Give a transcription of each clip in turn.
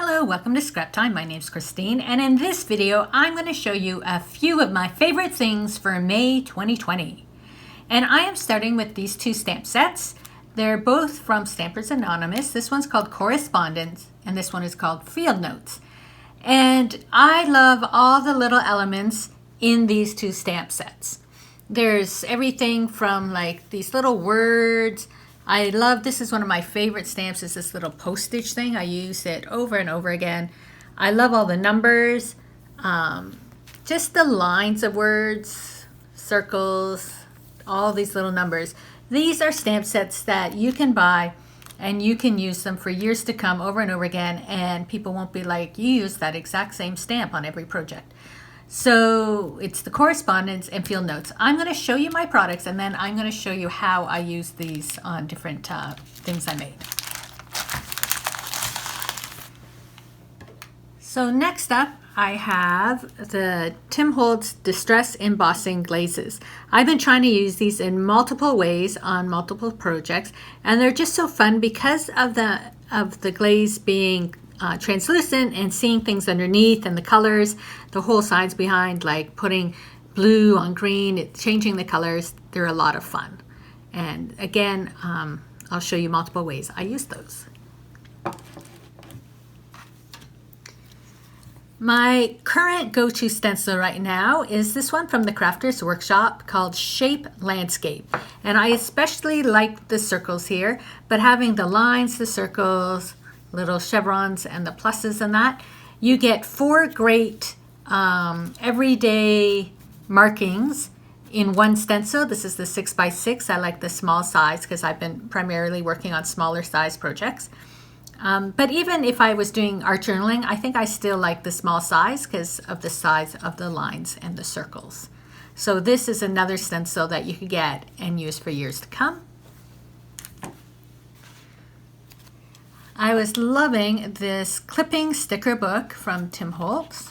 Hello, welcome to Scrap Time. My name's Christine, and in this video, I'm going to show you a few of my favorite things for May 2020. And I am starting with these two stamp sets. They're both from Stampers Anonymous. This one's called Correspondence, and this one is called Field Notes. And I love all the little elements in these two stamp sets. There's everything from like these little words. I love, this is one of my favorite stamps, is this little postage thing. I use it over and over again. I love all the numbers, just the lines of words, circles, all these little numbers. These are stamp sets that you can buy and you can use them for years to come over and over again, and people won't be like, you use that exact same stamp on every project. So it's the Correspondence and Field Notes. I'm going to show you my products, and then I'm going to show you how I use these on different things I made. So next up, I have the Holtz Distress Embossing Glazes. I've been trying to use these in multiple ways on multiple projects, and they're just so fun because of the glaze being translucent and seeing things underneath, and the colors, the whole sides behind, like putting blue on green, changing the colors. They're a lot of fun. And again, I'll show you multiple ways I use those. My current go-to stencil right now is this one from the Crafters Workshop called Shape Landscape. And I especially like the circles here, but having the lines, the circles, little chevrons, and the pluses and that, you get 4 great everyday markings in one stencil. This is the 6x6. I like the small size because I've been primarily working on smaller size projects. But even if I was doing art journaling, I think I still like the small size because of the size of the lines and the circles. So this is another stencil that you could get and use for years to come. I was loving this clipping sticker book from Holtz,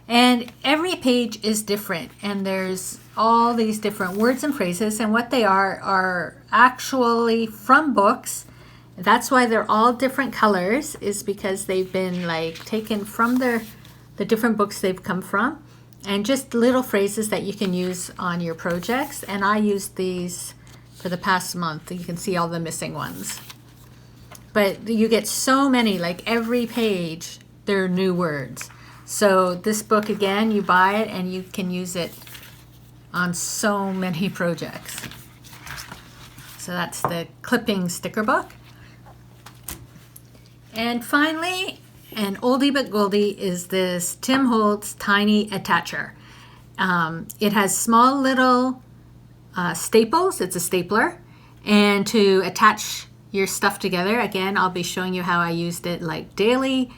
and every page is different, and there's all these different words and phrases, and what they are actually from books. That's why they're all different colors, is because they've been like taken from the different books they've come from, and just little phrases that you can use on your projects. And I used these for the past month. You can see all the missing ones. But you get so many, like every page, there are new words. So this book, again, you buy it and you can use it on so many projects. So that's the clipping sticker book. And finally, an oldie but goldie, is this Holtz Tiny Attacher. It has small little staples. It's a stapler. And to attach your stuff together, again, I'll be showing you how I used it like daily.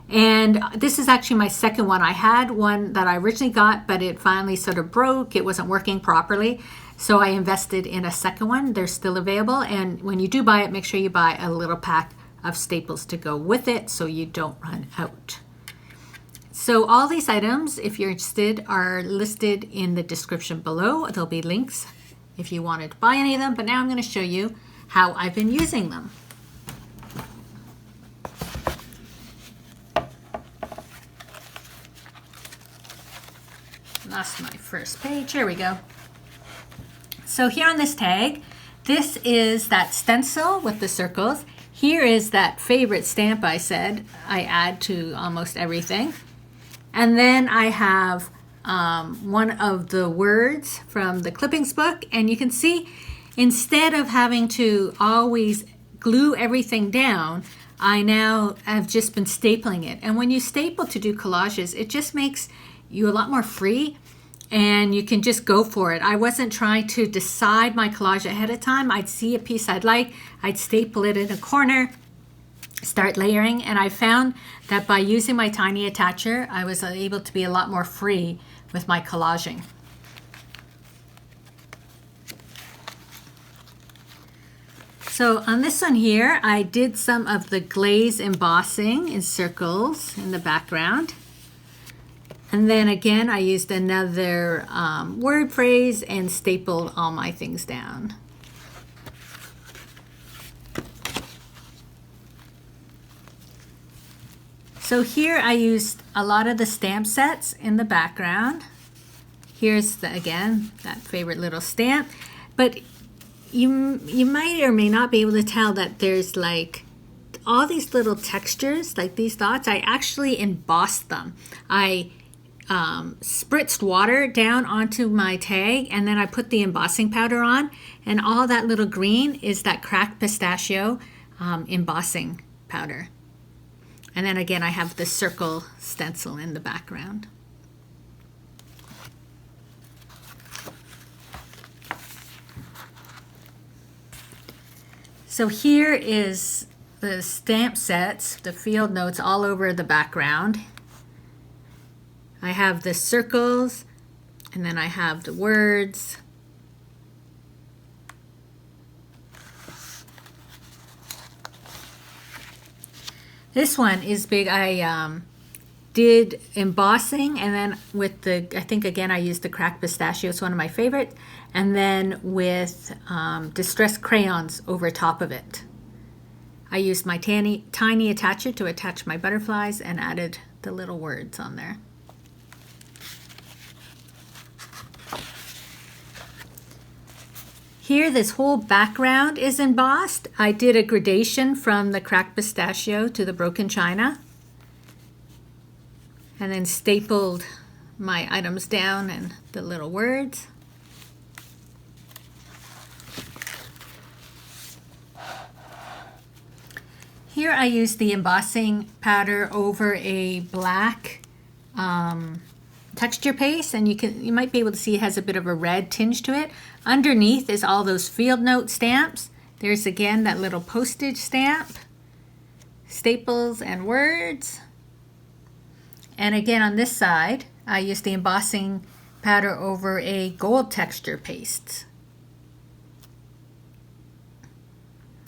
And this is actually my second one. I had one that I originally got, but it finally sort of broke. It wasn't working properly. So I invested in a second one. They're still available. And when you do buy it, make sure you buy a little pack of staples to go with it so you don't run out. So all these items, if you're interested, are listed in the description below. There'll be links if you wanted to buy any of them. But now I'm going to show you how I've been using them. Lost my first page. Here we go. So here on this tag, this is that stencil with the circles. Here is that favorite stamp I said I add to almost everything. And then I have one of the words from the clippings book, and you can see instead of having to always glue everything down, I now have just been stapling it. And when you staple to do collages, it just makes you a lot more free, and you can just go for it. I wasn't trying to decide my collage ahead of time. I'd see a piece I'd like, I'd staple it in a corner, start layering, and I found that by using my tiny attacher, I was able to be a lot more free with my collaging. So on this one here, I did some of the glaze embossing in circles in the background. And then again, I used another word phrase and stapled all my things down. So here I used a lot of the stamp sets in the background. Here's again, that favorite little stamp. But you might or may not be able to tell that there's like all these little textures, like these dots. I actually embossed them. I spritzed water down onto my tag, and then I put the embossing powder on, and all that little green is that cracked pistachio embossing powder. And then again, I have the circle stencil in the background. So here is the stamp sets, the field notes all over the background. I have the circles, and then I have the words. This one is big. I did embossing, and then with the, I think again I used the cracked pistachio, it's one of my favorites, and then with distressed crayons over top of it. I used my tiny attacher to attach my butterflies and added the little words on there. Here, this whole background is embossed. I did a gradation from the cracked pistachio to the broken china, and then stapled my items down and the little words. Here I used the embossing powder over a black texture paste, and you might be able to see it has a bit of a red tinge to it. Underneath is all those field note stamps. There's again that little postage stamp, staples and words. And again on this side, I used the embossing powder over a gold texture paste.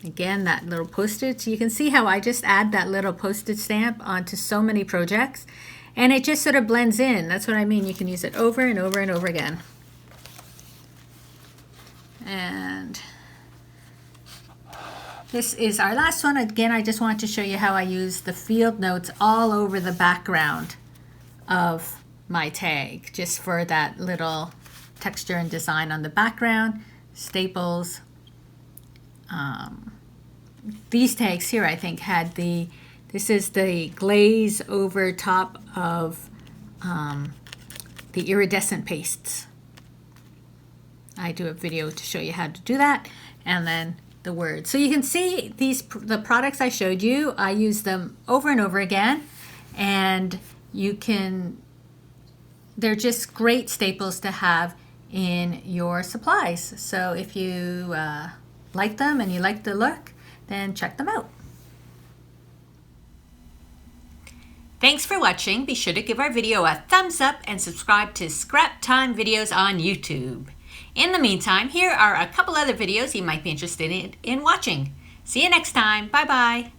Again, that little postage. You can see how I just add that little postage stamp onto so many projects, and it just sort of blends in. That's what I mean. You can use it over and over and over again. And this is our last one. Again, I just want to show you how I use the field notes all over the background of my tag, just for that little texture and design on the background. Staples. These tags here, I think, had this is the glaze over top of the iridescent pastes. I do a video to show you how to do that, and then the words. So you can see the products I showed you, I use them over and over again, and they're just great staples to have in your supplies. So if you like them and you like the look, then check them out. Thanks for watching. Be sure to give our video a thumbs up and subscribe to Scrap Time videos on YouTube. In the meantime, here are a couple other videos you might be interested in watching. See you next time. Bye-bye.